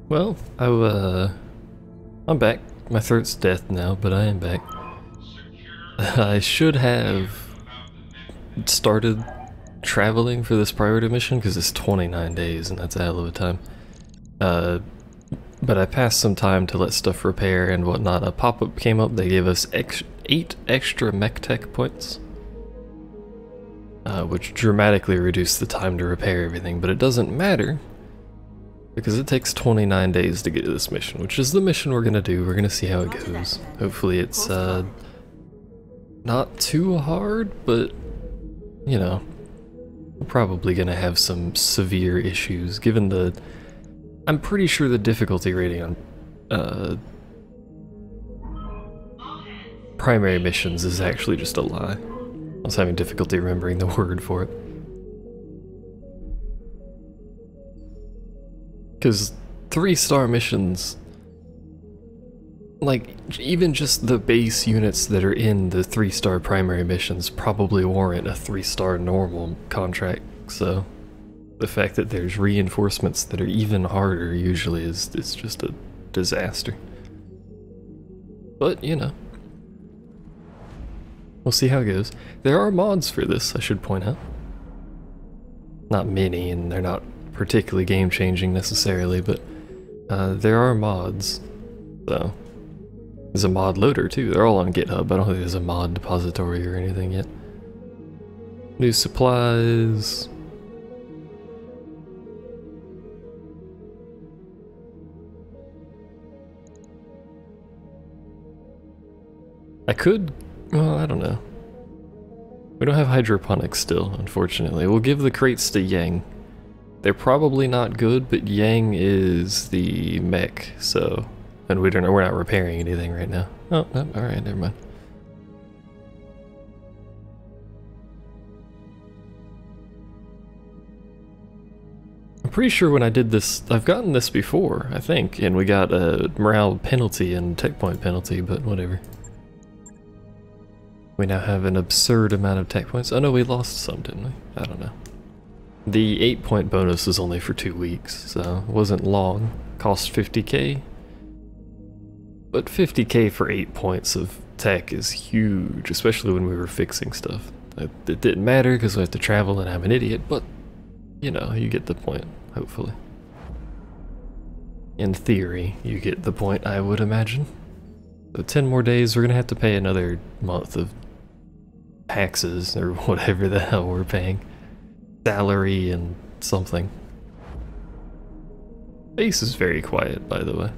Well, I'm back. My throat's death now, but I am back. I should have started traveling for this priority mission because it's 29 days and that's a hell of a time. Uh, but I passed some time to let stuff repair and whatnot. A pop-up came up. They gave us 8 extra mech tech points, which dramatically reduced the time to repair everything. But it doesn't matter because it takes 29 days to get to this mission, which is the mission we're gonna do. We're gonna see how it goes. Hopefully it's not too hard, but you know, we're probably gonna have some severe issues given the... I'm pretty sure the difficulty rating on primary missions is actually just a lie. I was having difficulty remembering the word for it. Because 3-star missions, like, even just the base units that are in the 3-star primary missions probably warrant a 3-star normal contract, so the fact that there's reinforcements that are even harder usually is just a disaster. But, you know, we'll see how it goes. There are mods for this, I should point out. Not many, and they're not particularly game-changing necessarily, but there are mods, so there's a mod loader too. They're all on GitHub. I don't think there's a mod depository or anything yet. New supplies. I could, well, I don't know. We don't have hydroponics still, unfortunately. We'll give the crates to Yang. They're probably not good, but Yang is the mech, so... And we're not repairing anything right now. Oh, no, alright, never mind. I'm pretty sure when I did this, I've gotten this before, I think, and we got a morale penalty and tech point penalty, but whatever. We now have an absurd amount of tech points. Oh no, we lost some, didn't we? I don't know. The 8-point bonus is only for 2 weeks, so it wasn't long. Cost 50k. But 50k for 8 points of tech is huge, especially when we were fixing stuff. It didn't matter because we had to travel and I'm an idiot, but you know, you get the point, hopefully. In theory, you get the point, I would imagine. So 10 more days, we're gonna have to pay another month of taxes or whatever the hell we're paying. Salary and something. Base is very quiet, by the way.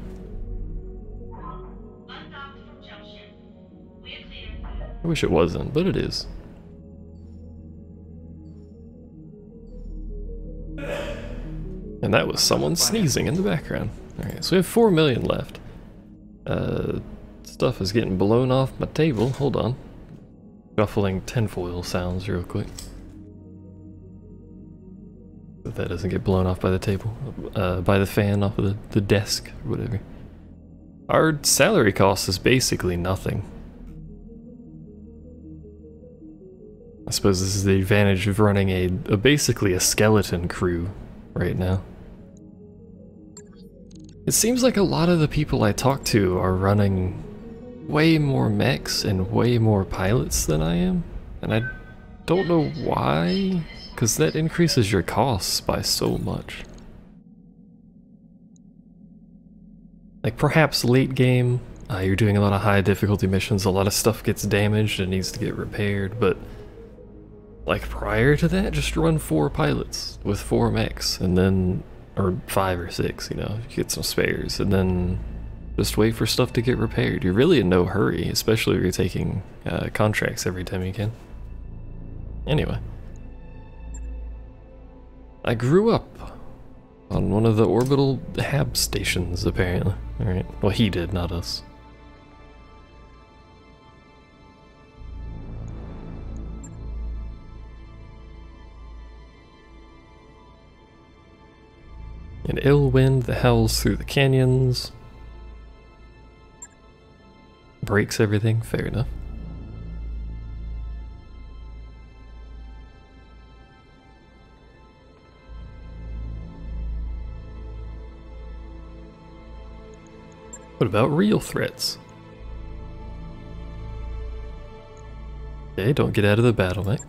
I wish it wasn't, but it is. And that was someone sneezing in the background. Alright, so we have 4 million left. Stuff is getting blown off my table. Hold on. Shuffling tinfoil sounds real quick. So that doesn't get blown off by the table. By the fan off of the desk, or whatever. Our salary cost is basically nothing. I suppose this is the advantage of running a basically a skeleton crew right now. It seems like a lot of the people I talk to are running way more mechs and way more pilots than I am, and I don't know why, because that increases your costs by so much. Like perhaps late game, you're doing a lot of high difficulty missions, a lot of stuff gets damaged and needs to get repaired, but like prior to that, just run 4 pilots with 4 mechs, and then, or 5 or 6, you know, you get some spares, and then just wait for stuff to get repaired. You're really in no hurry, especially if you're taking contracts every time you can. Anyway. I grew up on one of the orbital hab stations, apparently. Alright, well he did, not us. An ill wind that howls through the canyons. Breaks everything, fair enough. What about real threats? Okay, don't get out of the battle, mate.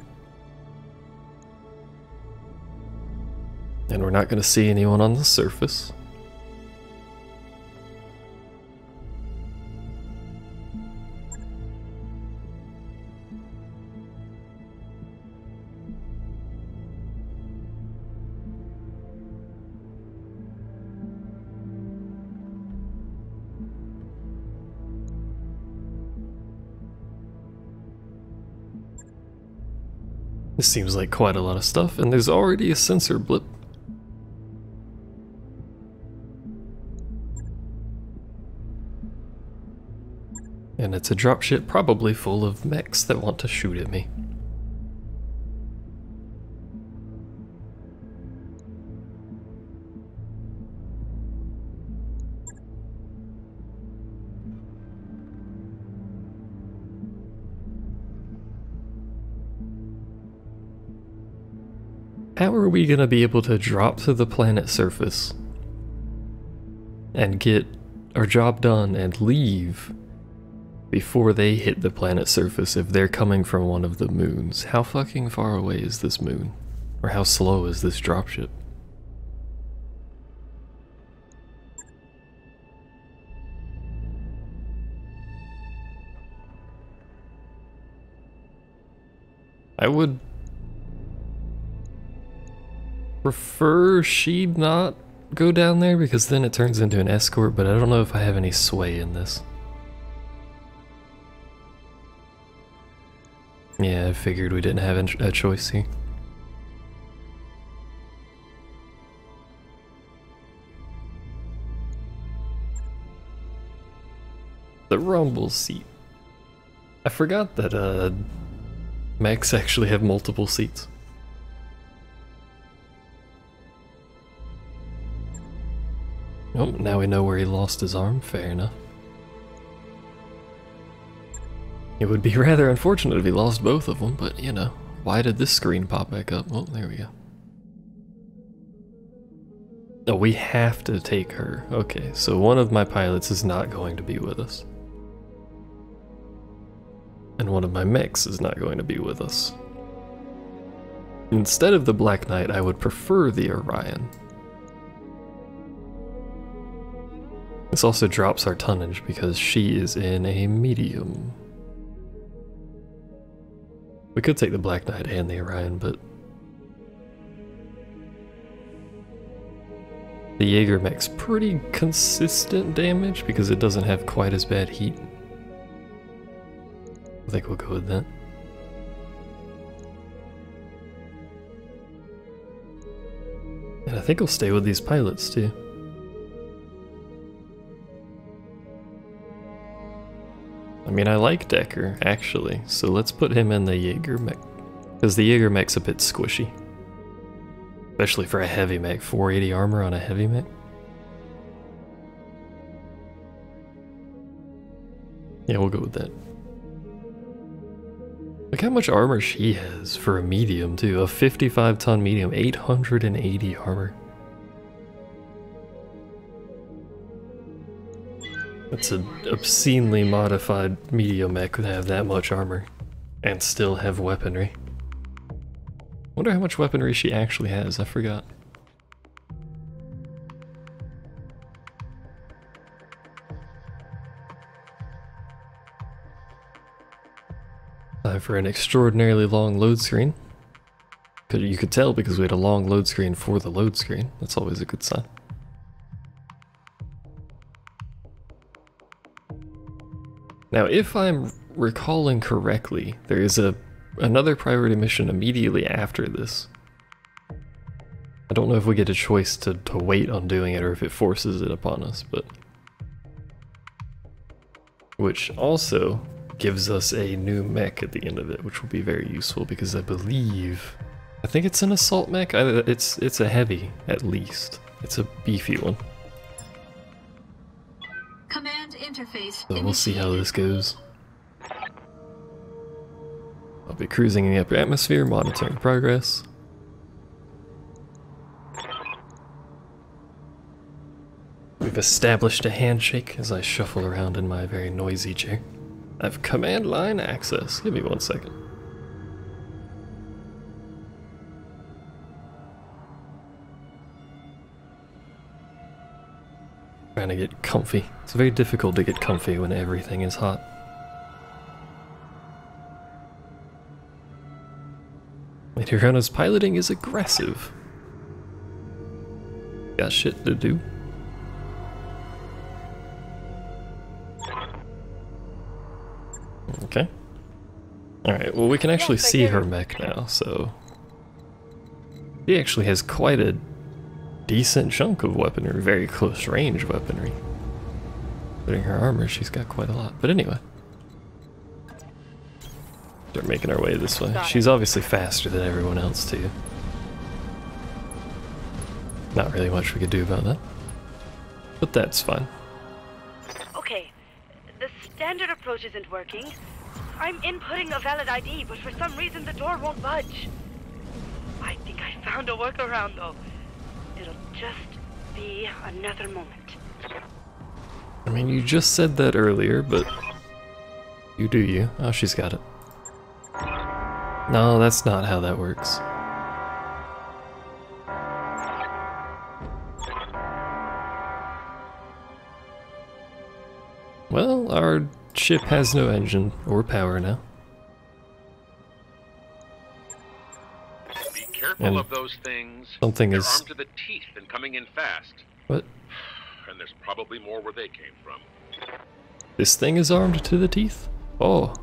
And we're not going to see anyone on the surface. This seems like quite a lot of stuff, and there's already a sensor blip. And it's a dropship probably full of mechs that want to shoot at me. How are we gonna be able to drop to the planet surface and get our job done and leave before they hit the planet surface if they're coming from one of the moons? How fucking far away is this moon? Or how slow is this dropship? I would prefer she not go down there because then it turns into an escort, but I don't know if I have any sway in this. Yeah, I figured we didn't have a choice here. The rumble seat. I forgot that mechs actually have multiple seats. Oh, now we know where he lost his arm, fair enough. It would be rather unfortunate if he lost both of them, but you know, why did this screen pop back up? Oh, there we go. Oh, we have to take her. Okay, so one of my pilots is not going to be with us. And one of my mechs is not going to be with us. Instead of the Black Knight, I would prefer the Orion. This also drops our tonnage because she is in a medium. We could take the Black Knight and the Orion, but the Jaeger mech's pretty consistent damage because it doesn't have quite as bad heat. I think we'll go with that. And I think we'll stay with these pilots too. I mean, I like Decker, actually, so let's put him in the Jaeger mech. Because the Jaeger mech's a bit squishy. Especially for a heavy mech, 480 armor on a heavy mech. Yeah, we'll go with that. Look how much armor she has for a medium, too. A 55-ton medium, 880 armor. That's an obscenely modified medium mech to have that much armor and still have weaponry. Wonder how much weaponry she actually has, I forgot. Time for an extraordinarily long load screen. You could tell because we had a long load screen for the load screen. That's always a good sign. Now, if I'm recalling correctly, there is another priority mission immediately after this. I don't know if we get a choice to wait on doing it or if it forces it upon us, but... which also gives us a new mech at the end of it, which will be very useful because I think it's an assault mech. It's a heavy, at least. It's a beefy one. Command interface. So we'll see how this goes. I'll be cruising in the upper atmosphere, monitoring progress. We've I've established a handshake as I shuffle around in my very noisy chair. I've command line access. Give me 1 second. Trying to get comfy. It's very difficult to get comfy when everything is hot. Meteorona's piloting is aggressive. Got shit to do. Okay. Alright, well we can actually see her mech now, so... She actually has quite a decent chunk of weaponry, very close range weaponry. Putting her armor, she's got quite a lot. But anyway. Start making our way this way. She's obviously faster than everyone else too. Not really much we could do about that. But that's fine. Okay, the standard approach isn't working. I'm inputting a valid ID, but for some reason the door won't budge. I think I found a workaround though. It'll just be another moment. I mean, you just said that earlier, but you do you. Oh, she's got it. No, that's not how that works. Well, our ship has no engine or power now. Be careful of those things. Something They're is armed to the teeth and coming in fast. What? And there's probably more where they came from. This thing is armed to the teeth? Oh.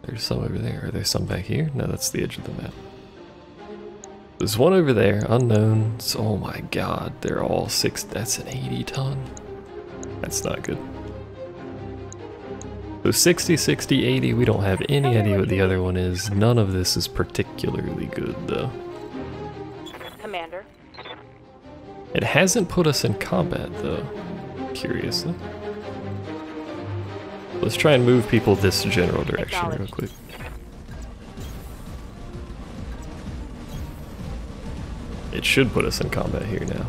There's some over there. Are there some back here? No, that's the edge of the map. There's one over there, unknown. So, oh my god, they're all 6. That's an 80 ton. That's not good. So 60, 60, 80, we don't have any idea what the other one is. None of this is particularly good though. Commander. It hasn't put us in combat though, curiously. Let's try and move people this general direction real quick. It should put us in combat here now.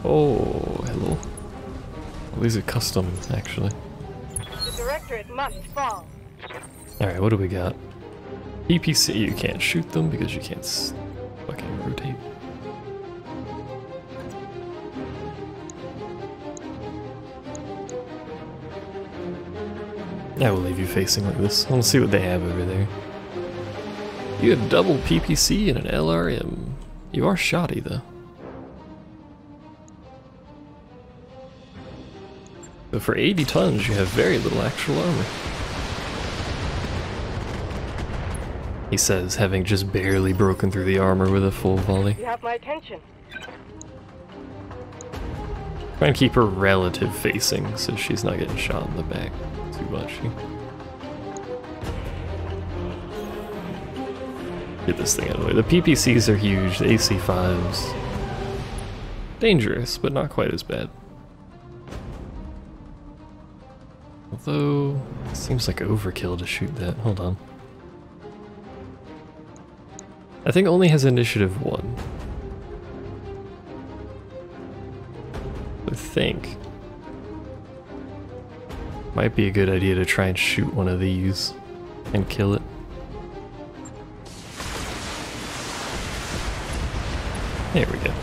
Oh, hello. Well, these are custom, actually. The directorate must fall. Alright, what do we got? PPC, you can't shoot them because you can't fucking rotate. I will leave you facing like this. I want to see what they have over there. You have double PPC and an LRM. You are shoddy though. But for 80 tons, you have very little actual armor. He says, having just barely broken through the armor with a full volley. You have my attention. Try and keep her relative facing so she's not getting shot in the back too much. Get this thing out of the way. The PPCs are huge, the AC5s. Dangerous, but not quite as bad. Although, it seems like overkill to shoot that. Hold on. I think it only has initiative 1. I think. Might be a good idea to try and shoot one of these and kill it. There we go.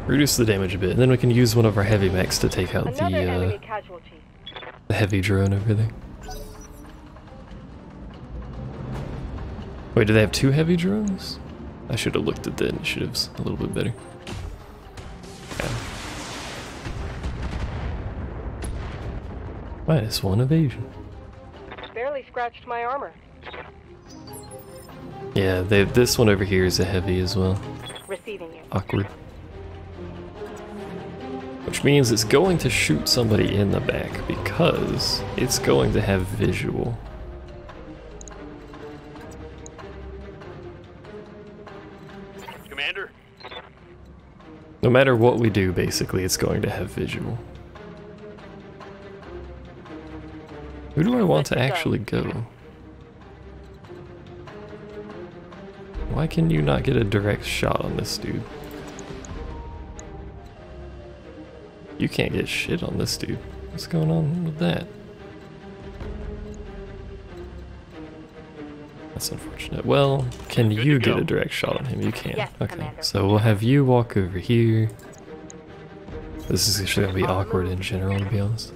Reduce the damage a bit, and then we can use one of our heavy mechs to take out the heavy drone over there. Wait, do they have 2 heavy drones? I should have looked at the initiatives a little bit better. Yeah. -1 evasion. Barely scratched my armor. Yeah, this one over here is a heavy as well. Receiving you. Awkward. Which means it's going to shoot somebody in the back because it's going to have visual. Commander? No matter what we do, basically, it's going to have visual. Who do I want to actually go? Why can you not get a direct shot on this dude? You can't get shit on this dude. What's going on with that? That's unfortunate. Well, can you get a direct shot on him? You can. Yes, okay, Commander. so we'll have you walk over here. This is actually going to be awkward in general, to be honest.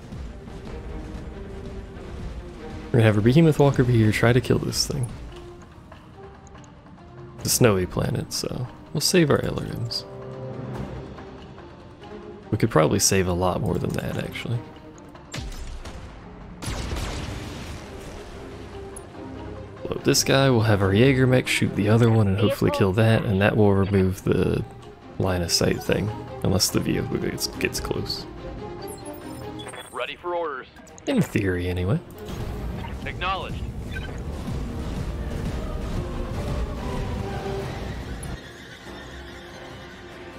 We're going to have a behemoth walk over here, try to kill this thing. It's a snowy planet, so we'll save our LRMs. We could probably save a lot more than that, actually. Load this guy, we'll have our Jaeger mech shoot the other one and hopefully kill that, and that will remove the line of sight thing, unless the vehicle gets close. Ready for orders. In theory, anyway. Acknowledged.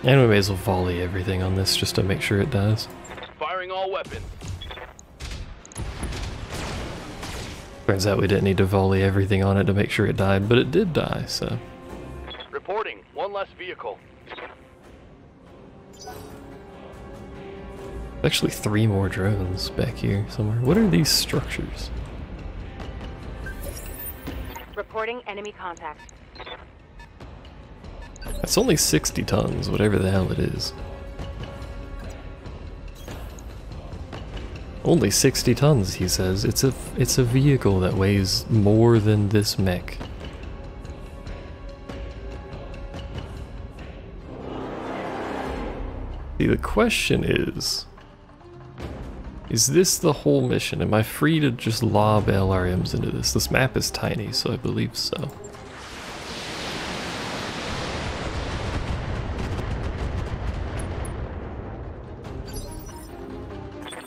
And we may as well volley everything on this just to make sure it dies. Firing all weapons. Turns out we didn't need to volley everything on it to make sure it died, but it did die, so. Reporting. One less vehicle. Actually 3 more drones back here somewhere. What are these structures? Reporting enemy contact. It's only 60 tons, whatever the hell it is. Only 60 tons, he says. It's a vehicle that weighs more than this mech. See, the question is this the whole mission? Am I free to just lob LRMs into this? This map is tiny, so I believe so.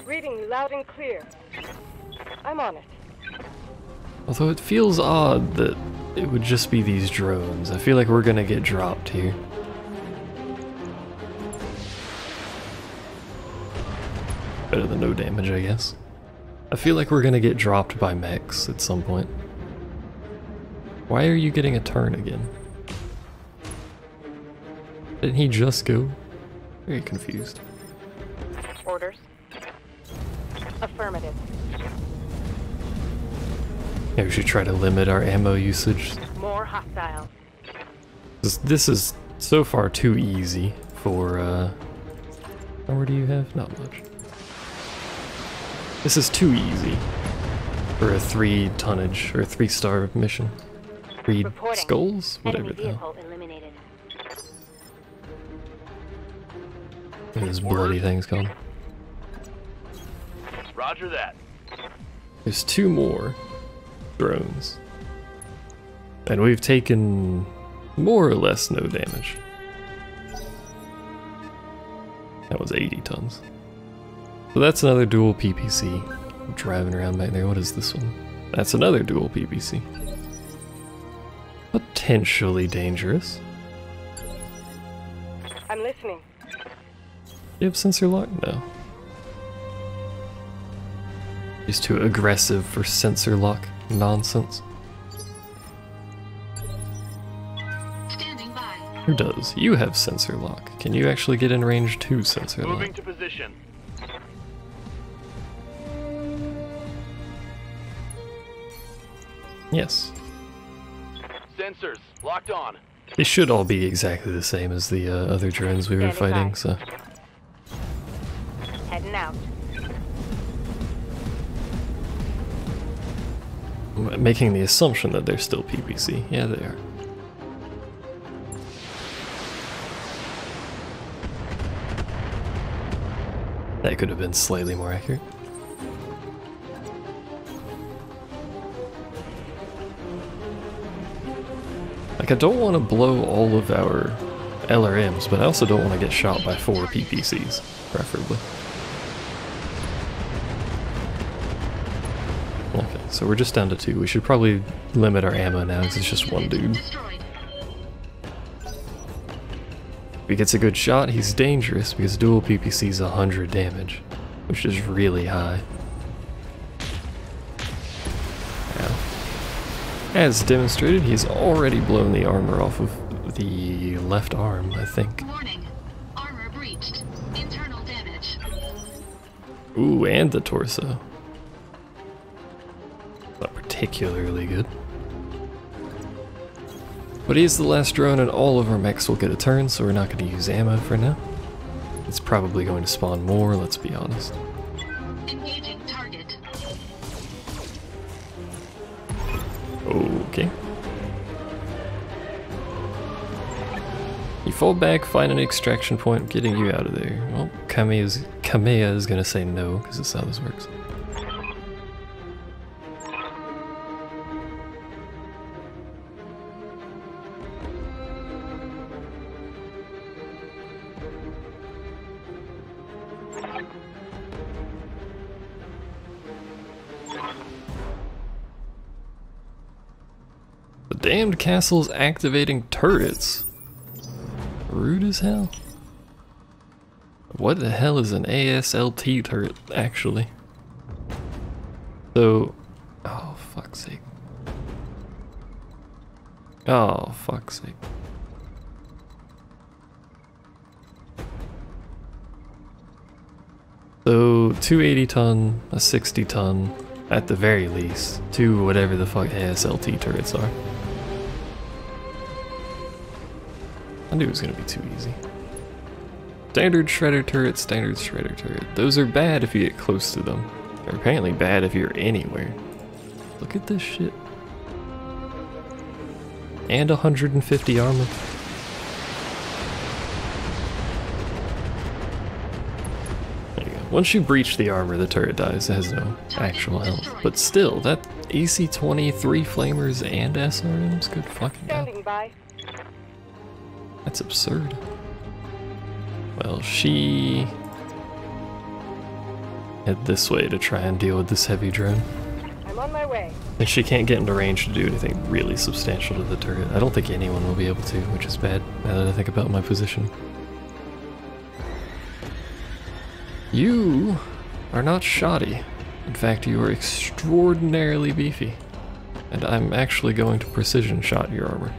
Reading you loud and clear. I'm on it. Although it feels odd that it would just be these drones. I feel like we're gonna get dropped here. Better than no damage, I guess. I feel like we're gonna get dropped by mechs at some point. Why are you getting a turn again? Didn't he just go? Very confused. Orders. Affirmative. Yeah, we should try to limit our ammo usage. More hostiles. This is so far too easy for, how much do you have? Not much. This is too easy for a 3 tonnage or 3-star mission. 3 Reporting. skulls? Whatever Enemy the hell. vehicle eliminated. Look at this bloody thing's gone. Roger that. There's 2 more drones. And we've taken more or less no damage. That was 80 tons. So that's another dual PPC. I'm driving around back there. What is this one? That's another dual PPC. Potentially dangerous. I'm listening. Do you have sensor lock? No. He's too aggressive for sensor lock nonsense. Standing by. Who does? You have sensor lock. Can you actually get in range to sensor lock? Moving to position. Yes. Sensors locked on. They should all be exactly the same as the other drones we were Standing fighting, by. so. Heading out. I'm making the assumption that they're still PPC. Yeah, they are. That could have been slightly more accurate. Like, I don't want to blow all of our LRMs, but I also don't want to get shot by 4 PPCs, preferably. Okay, so we're just down to 2. We should probably limit our ammo now, because it's just one dude. Destroyed. If he gets a good shot, he's dangerous, because dual PPC's 100 damage, which is really high. Ow. As demonstrated, he's already blown the armor off of the left arm, I think. Warning. Armor breached. Internal damage. Ooh, and the torso. Not particularly good. But he's the last drone and all of our mechs will get a turn, so we're not going to use ammo for now. It's probably going to spawn more, let's be honest. Engaging target. Okay. You fall back, find an extraction point, getting you out of there. Well, Kamea is gonna say no, because that's how this works. The damned castle's activating turrets. Rude as hell. What the hell is an ASLT turret, actually? So... oh, fuck's sake. Oh, fuck's sake. So, 280 ton, a 60 ton, at the very least, two whatever the fuck ASLT turrets are. I knew it was gonna be too easy. Standard shredder turret, standard shredder turret. Those are bad if you get close to them. They're apparently bad if you're anywhere. Look at this shit. And 150 armor. There you go. Once you breach the armor, the turret dies. It has no actual health. But still, that AC-20, 3 flamers, and SRMs? Good fucking god. Standing by. That's absurd. Well, she head this way to try and deal with this heavy drone. I'm on my way. And she can't get into range to do anything really substantial to the turret. I don't think anyone will be able to, which is bad now that I think about my position. You are not shoddy. In fact, you are extraordinarily beefy. And I'm actually going to precision shot your armor.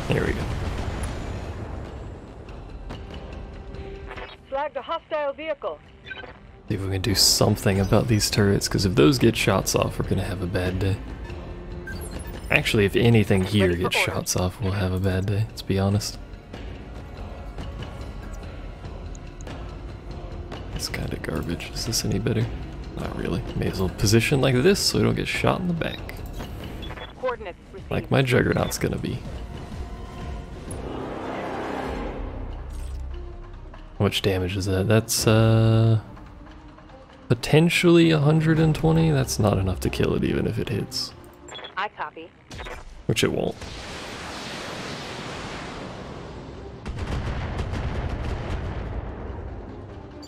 There we go. Flagged a hostile vehicle. See if we can do something about these turrets, because if those get shots off, we're gonna have a bad day. Actually, if anything here gets shots off, we'll have a bad day, let's be honest. It's kinda garbage. Is this any better? Not really. May as well position like this so we don't get shot in the back. Coordinates received. Like my Juggernaut's gonna be. How much damage is that? That's, potentially 120? That's not enough to kill it even if it hits. I copy. Which it won't.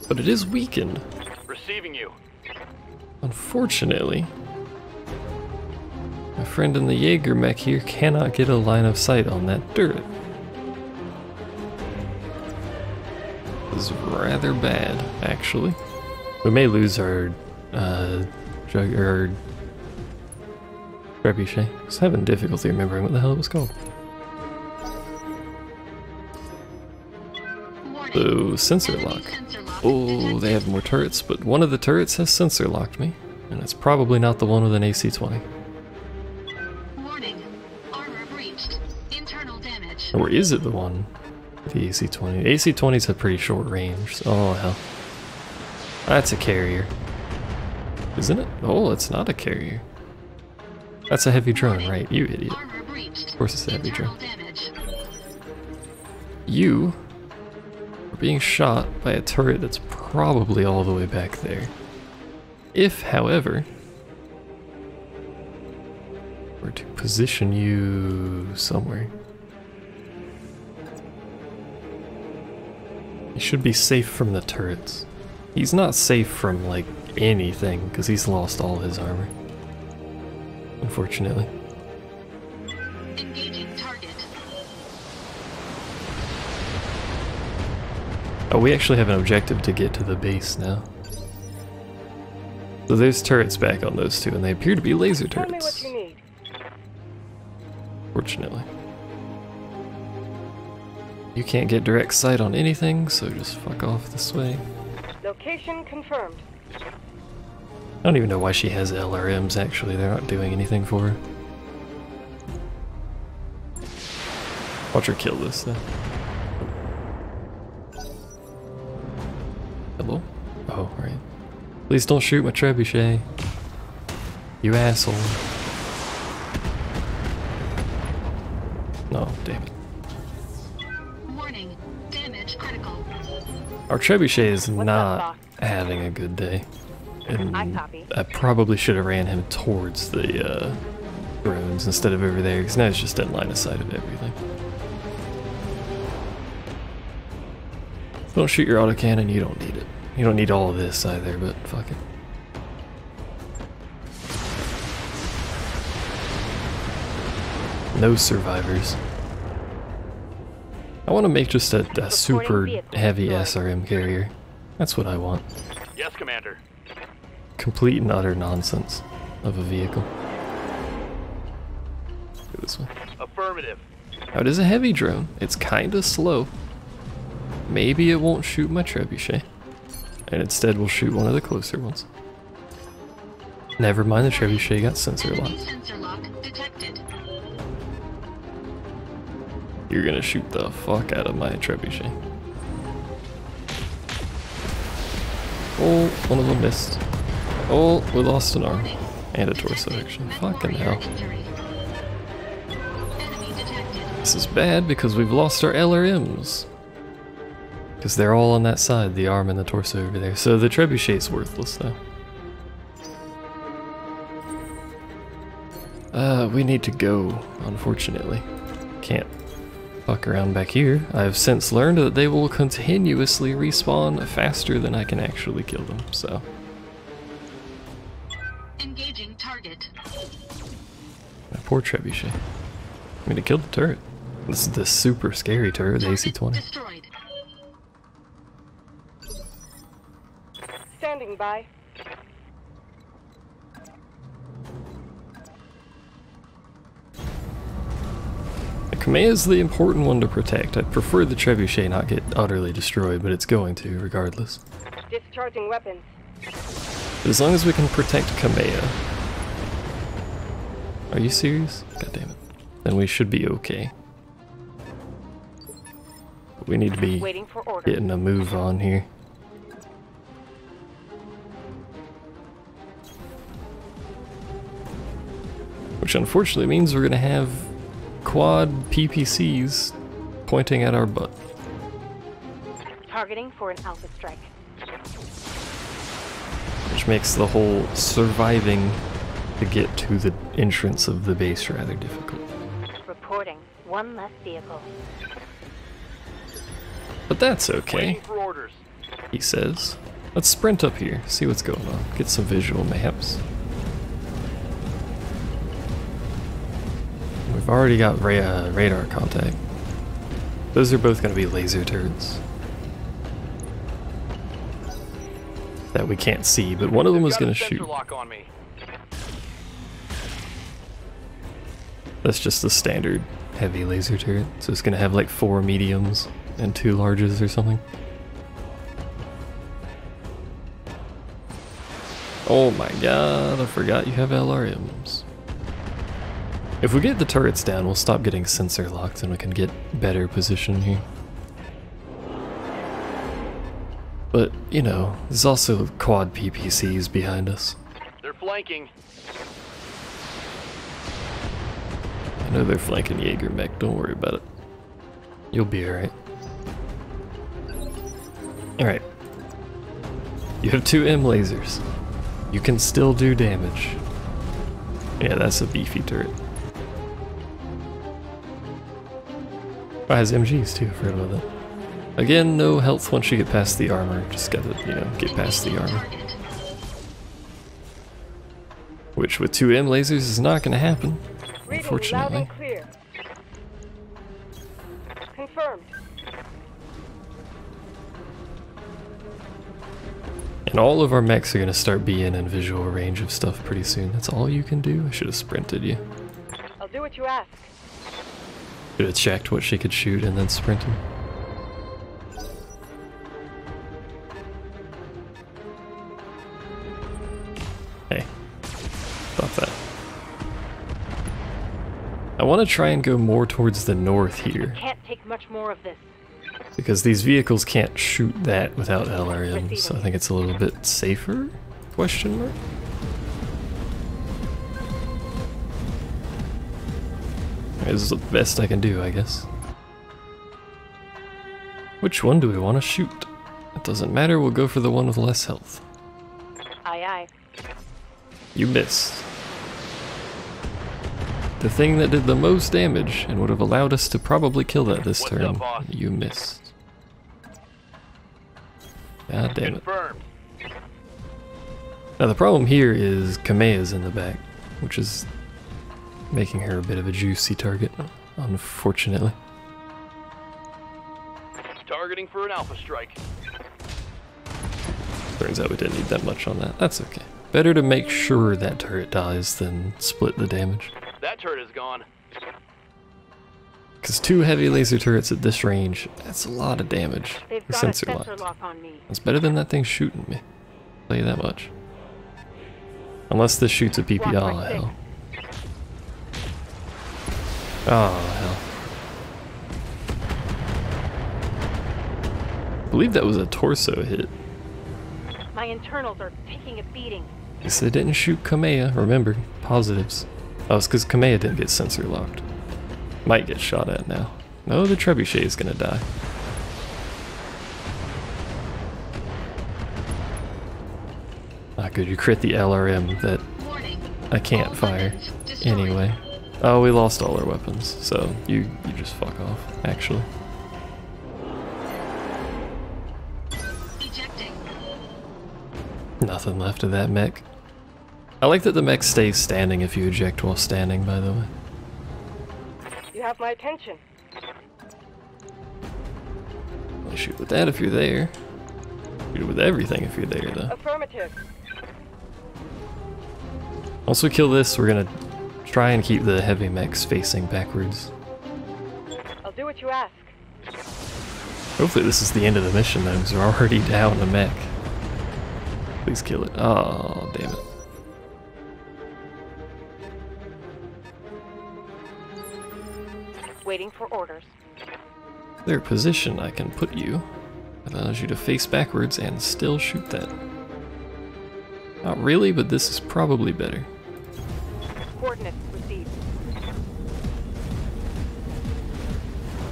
But it is weakened. Receiving you. Unfortunately, my friend in the Jaeger mech here cannot get a line of sight on that turret. This is rather bad, actually. We may lose our trebuchet. I was having difficulty remembering what the hell it was called. So, sensor lock. Oh, they have more turrets, but one of the turrets has sensor locked me, and it's probably not the one with an AC-20. Warning. Armor breached. Internal damage. Or is it the one with the AC-20? AC-20s have pretty short range, so oh hell. That's a carrier. Isn't it? Oh, it's not a carrier. That's a heavy drone, right? You idiot. Armor breached. Of course it's a heavy drone. Damage. You are being shot by a turret that's probably all the way back there. If, however, were to position you somewhere, you should be safe from the turrets. He's not safe from, like, anything, because he's lost all his armor. Unfortunately. Engaging target. Oh, we actually have an objective to get to the base now. So there's turrets back on those two, and they appear to be laser Tell me turrets. what you need. Fortunately. You can't get direct sight on anything, so just fuck off this way. Location confirmed. I don't even know why she has LRMs, actually. They're not doing anything for her. Watch her kill this, though. Hello? Oh, right. Please don't shoot my trebuchet. You asshole. No, damn it. Warning. Damage critical. Our trebuchet is What's not up, having a good day. And I copy. I probably should have ran him towards the drones instead of over there, because now he's just in line of sight of everything. Don't shoot your autocannon, you don't need it. You don't need all of this either, but fuck it. No survivors. I want to make just a super heavy SRM carrier. That's what I want. Yes, Commander. Complete and utter nonsense of a vehicle. Go this way. Affirmative. Now it is a heavy drone. It's kinda slow. Maybe it won't shoot my trebuchet. And instead will shoot one of the closer ones. Never mind, the trebuchet got sensor Enemy locked. sensor lock detected. You're gonna shoot the fuck out of my trebuchet. Oh, one of them missed. Oh, we lost an arm. And a torso action. Fucking hell. Injury. Enemy detected. This is bad because we've lost our LRMs. Because they're all on that side, the arm and the torso over there. So the trebuchet's worthless now. We need to go, unfortunately. Can't fuck around back here. I've since learned that they will continuously respawn faster than I can actually kill them, so. Engaging target. My poor trebuchet. I mean, it killed the turret. This is the super scary turret, the Target AC-20. destroyed. Standing by. The Kamea is the important one to protect. I'd prefer the trebuchet not get utterly destroyed, but it's going to, regardless. Discharging weapons. But as long as we can protect Kamea. Are you serious? God damn it. Then we should be okay. We need to be Waiting for orders. getting a move on here. Which unfortunately means we're gonna have quad PPCs pointing at our butt. Targeting for an alpha strike. Which makes the whole surviving to get to the entrance of the base rather difficult. Reporting. One less vehicle. But that's okay, Waiting for orders. he says. Let's sprint up here, see what's going on, get some visual maps. We've already got radar contact. Those are both going to be laser turrets that we can't see, but one of them is going to shoot. Lock on me. That's just the standard heavy laser turret, so it's going to have like 4 mediums and 2 larges or something. Oh my god, I forgot you have LRMs. If we get the turrets down, we'll stop getting sensor locked and we can get better position here. But, you know, there's also quad PPCs behind us. They're flanking. I know they're flanking Jaeger mech, don't worry about it. You'll be alright. Alright. You have 2 M lasers. You can still do damage. Yeah, that's a beefy turret. Oh, it has MGs too, I forgot about that. Again, no health once you get past the armor. Just gotta, you know, get past the armor. Target. Which with 2 M lasers is not gonna happen, Reading loud unfortunately. and clear. Confirmed. And all of our mechs are gonna start being in visual range of stuff pretty soon. That's all you can do? I should have sprinted you. I'll do what you ask. Should have checked what she could shoot and then sprinted. I want to try and go more towards the north here, Can't take much more of this. because these vehicles can't shoot that without LRM, so I think it's a little bit safer? Question mark? This is the best I can do, I guess. Which one do we want to shoot? It doesn't matter, we'll go for the one with less health. Aye aye. You missed. The thing that did the most damage and would have allowed us to probably kill that this What's turn, up, boss? you missed. God damn it. Confirmed. Now the problem here is Kamea's in the back, which is making her a bit of a juicy target, unfortunately. Targeting for an alpha strike. Turns out we didn't need that much on that. That's okay. Better to make sure that turret dies than split the damage. That turret is gone. Because 2 heavy laser turrets at this range, that's a lot of damage. They've The got sensor a sensor locked. lock on me. It's better than that thing shooting me. I'll tell you that much. Unless this shoots a PP. Watch Oh, my hell. Oh, hell. I believe that was a torso hit. My internals are taking a beating. Guess they didn't shoot Kamea, remember. Positives. Oh, it's because Kamea didn't get sensor locked. Might get shot at now. No, the trebuchet is gonna die. Ah, good, you crit the LRM that Warning. I can't All fire weapons destroyed. anyway. Oh, we lost all our weapons, so you just fuck off, actually. Ejecting. Nothing left of that mech. I like that the mech stays standing if you eject while standing, by the way. You have my attention. I'll shoot with that if you're there. Shoot with everything if you're there, though. Affirmative. Once we kill this, we're gonna try and keep the heavy mechs facing backwards. I'll do what you ask. Hopefully this is the end of the mission, though, because we're already down a mech. Please kill it. Oh, damn it. Waiting for orders. Their position I can put you allows you to face backwards and still shoot that. Not really, but this is probably better. Coordinates received.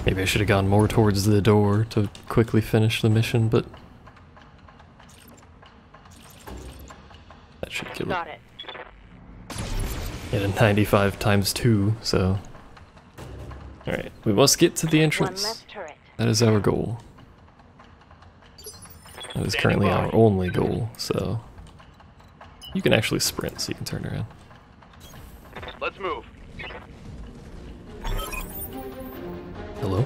Maybe I should have gone more towards the door to quickly finish the mission, but that should kill Got it. it. At a 95 times 2, so... Alright, we must get to the One entrance. less turret. That is our goal. That is currently our only goal, so... You can actually sprint, so you can turn around. Let's move. Hello?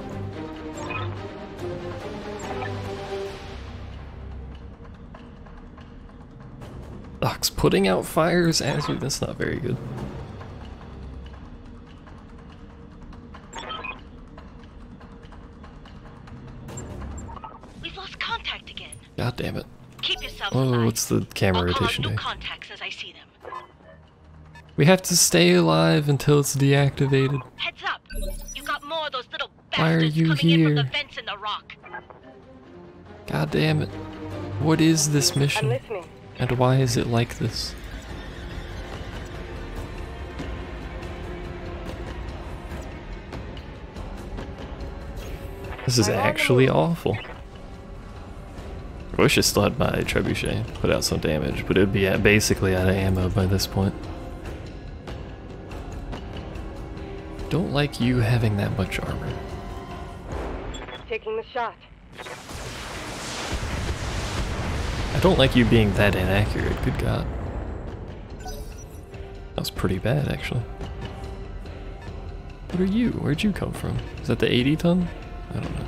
Doc's putting out fires as we... That's not very good. We've lost contact again. God damn it. Keep yourself Oh, alive. what's the camera I'll call rotation out new day? contacts as I see them. We have to stay alive until it's deactivated. Heads up! You got more of those little Why are bastards you coming in from the here? vents in the rock. God damn it. What is this I'm mission? listening. And why is it like this? This is actually awful. I wish I still had my trebuchet, put out some damage, but it would be basically out of ammo by this point. Don't like you having that much armor. Taking the shot. I don't like you being that inaccurate, good god. That was pretty bad, actually. What are you? Where'd you come from? Is that the 80 ton? I don't know.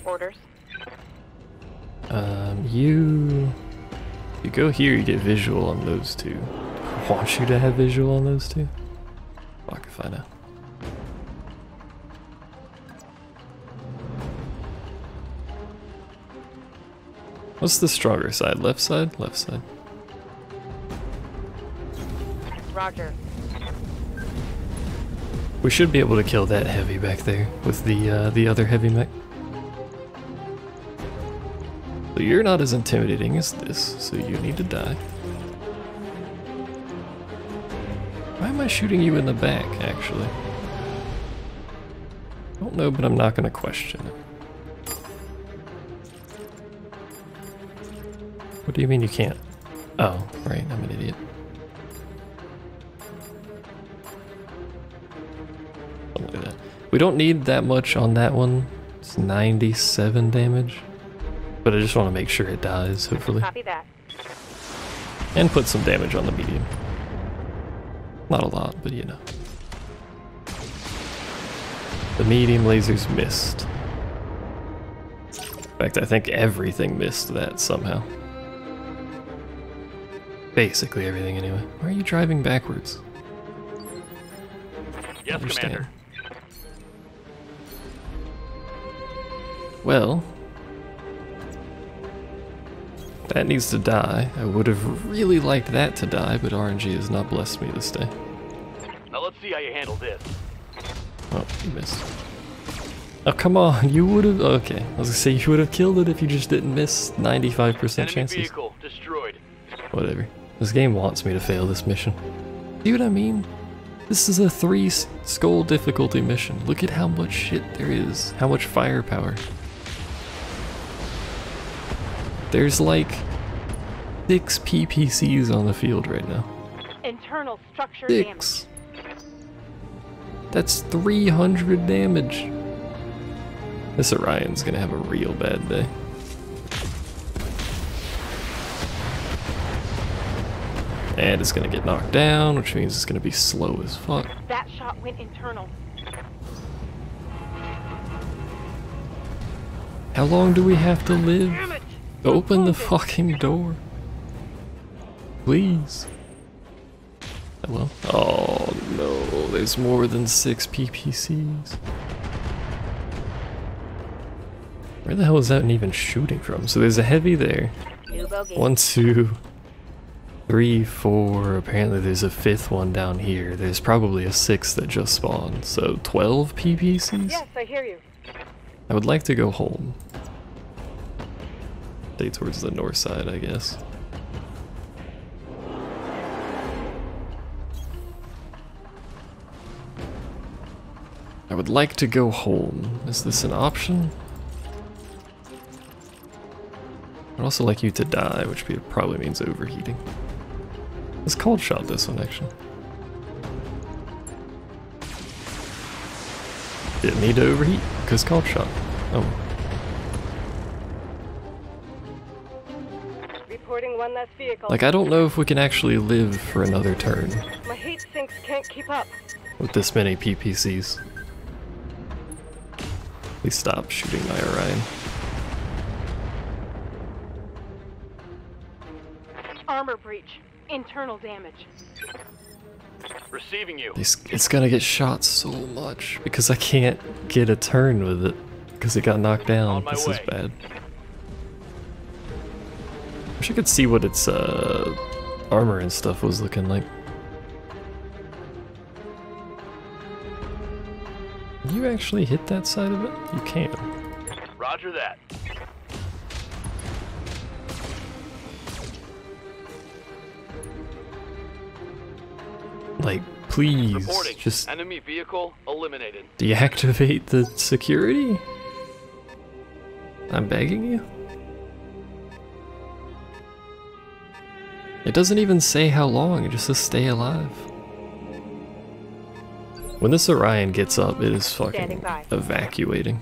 Orders. You go here, you get visual on those two. I want you to have visual on those two? Fuck if I know. What's the stronger side? Left side? Left side. Roger. We should be able to kill that heavy back there with the other heavy mech. So you're not as intimidating as this, so you need to die. Why am I shooting you in the back, actually? I don't know, but I'm not going to question it. What do you mean you can't? Oh, right, I'm an idiot. Something like that. We don't need that much on that one. It's 97 damage. But I just want to make sure it dies, hopefully. Copy that. And put some damage on the medium. Not a lot, but you know. The medium lasers missed. In fact, I think everything missed that somehow. Basically everything anyway. Why are you driving backwards? Yes, Commander. Well, that needs to die. I would have really liked that to die, but RNG has not blessed me this day. Now let's see how you handle this. Oh, you missed. Oh, come on, you would have... Okay, I was gonna say you would have killed it if you just didn't miss 95% Enemy chances. vehicle destroyed. Whatever. This game wants me to fail this mission. See what I mean? This is a 3 skull difficulty mission. Look at how much shit there is. How much firepower. There's like 6 PPCs on the field right now. Internal structure 6. That's 300 damage. This Orion's gonna have a real bad day. And it's gonna get knocked down, which means it's gonna be slow as fuck. That shot went internal. How long do we have to live? Damn it! Open the fucking door. Please. Hello? Oh no, there's more than 6 PPCs. Where the hell is that even shooting from? So there's a heavy there. New bogey. 1, 2, 3, 4. Apparently there's a 5th one down here. There's probably a 6th that just spawned. So 12 PPCs? Yes, I hear you. I would like to go home. Stay towards the north side, I guess. I would like to go home. Is this an option? I'd also like you to die, which probably means overheating. Let's cold shot this one, actually. Didn't need to overheat, because cold shot. Oh. Reporting one less vehicle. Like, I don't know if we can actually live for another turn My heat sinks can't keep up. with this many PPCs. Please stop shooting my Orion. Armor breach. Internal damage. Receiving you. It's gonna get shot so much because I can't get a turn with it because it got knocked down. On my This way. is bad. Wish I could see what its armor and stuff was looking like. Can you actually hit that side of it? You can. Roger that. Like, please, Reporting. just Enemy vehicle eliminated. deactivate the security? I'm begging you? It doesn't even say how long, it just says stay alive. When this Orion gets up, it is Standing fucking by. evacuating.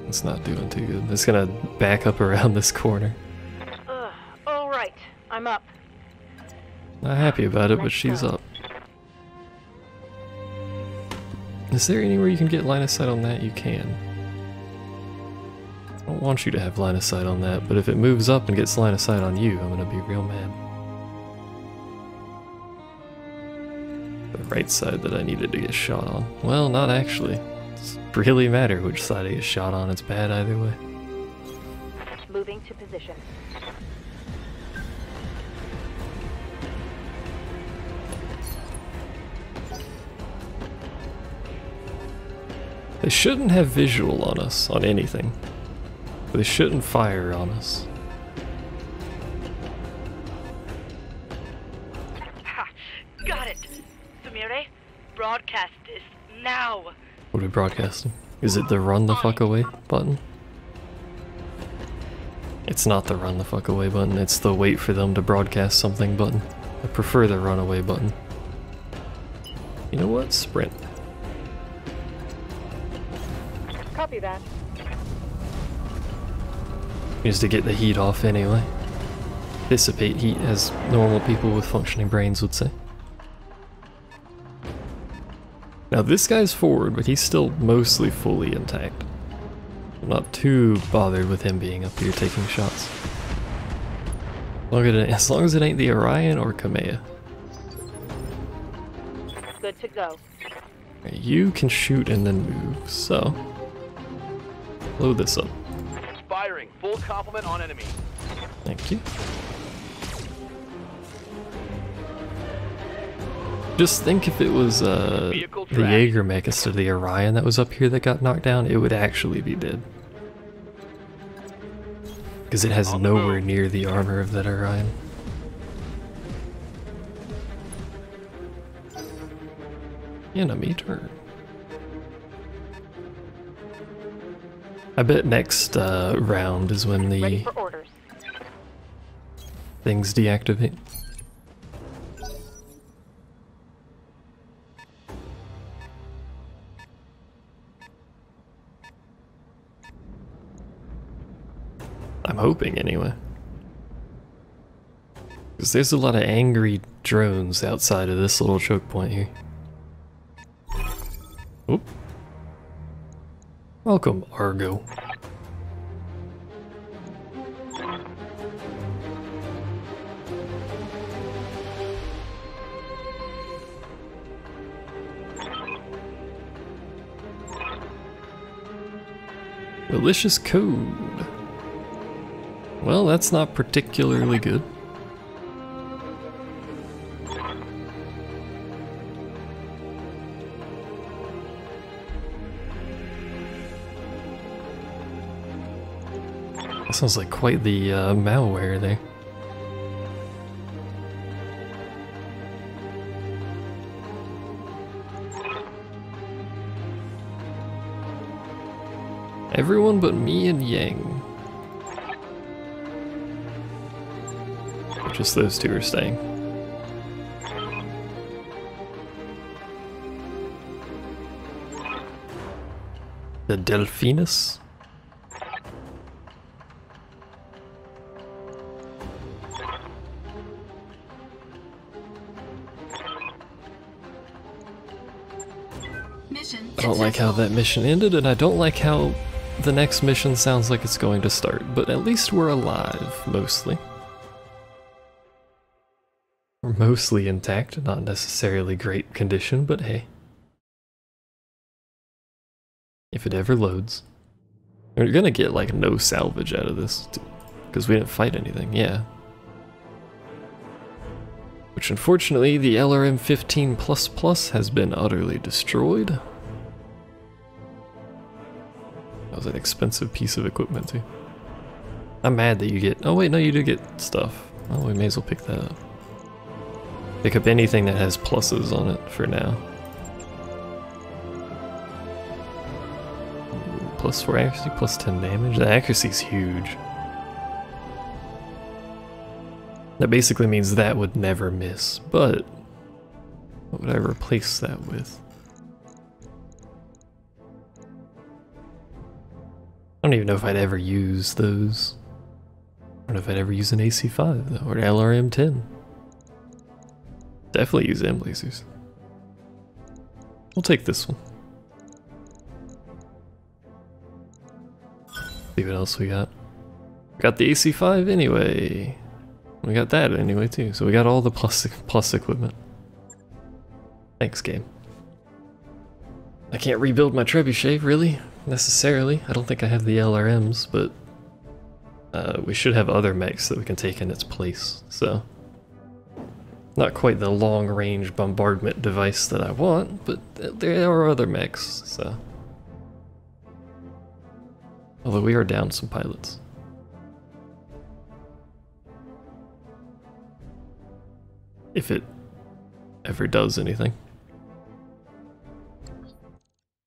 It's not doing too good. It's gonna back up around this corner. All right. I'm up. Not happy about it, but she's up. Is there anywhere you can get line of sight on that? You can. I don't want you to have line of sight on that, but if it moves up and gets line of sight on you, I'm gonna be real mad. The right side that I needed to get shot on. Well, not actually. It doesn't really matter which side I get shot on, it's bad either way. Moving to position. They shouldn't have visual on us, on anything. They shouldn't fire on us. Ha! Got it! Sumire, broadcast this now! What are we broadcasting? Is it the run the fuck away button? It's not the run the fuck away button, it's the wait for them to broadcast something button. I prefer the run away button. You know what? Sprint. Copy that. Is to get the heat off anyway. Dissipate heat, as normal people with functioning brains would say. Now this guy's forward, but he's still mostly fully intact. I'm not too bothered with him being up here taking shots. As long as it ain't the Orion or Kamea. Good to go. You can shoot and then move, so... load this up. Firing. Full complement on enemy. Thank you. Just think if it was the Jaeger mech instead of the Orion that was up here that got knocked down, it would actually be dead. Because it has nowhere near the armor of that Orion. Enemy turn. I bet next round is when Ready the for orders. things deactivate. I'm hoping anyway. Because there's a lot of angry drones outside of this little choke point here. Oop. Welcome, Argo. Malicious code. Well, that's not particularly good. That sounds like quite the malware there. Everyone but me and Yang. Just those two are staying. The Delphinus? Mission I don't like how that mission ended, and I don't like how the next mission sounds like it's going to start, but at least we're alive, mostly. We're mostly intact, not necessarily great condition, but hey. If it ever loads. We're gonna get like no salvage out of this, because we didn't fight anything, yeah. Which unfortunately the LRM-15++ has been utterly destroyed. That was an expensive piece of equipment too. I'm mad that you get, oh wait, no, you do get stuff. Oh, we may as well pick that up. Pick up anything that has pluses on it for now. +4 accuracy, +10 damage. The accuracy's huge. That basically means that would never miss, but what would I replace that with? I don't even know if I'd ever use those. I don't know if I'd ever use an AC5 though, or an LRM-10. Definitely use M lasers. We'll take this one. See what else we got. We got the AC5 anyway. We got that anyway too, so we got all the plus equipment. Thanks, game. I can't rebuild my trebuchet, really, necessarily. I don't think I have the LRMs, but we should have other mechs that we can take in its place, so. Not quite the long-range bombardment device that I want, but there are other mechs, so. Although we are down some pilots. If it ever does anything.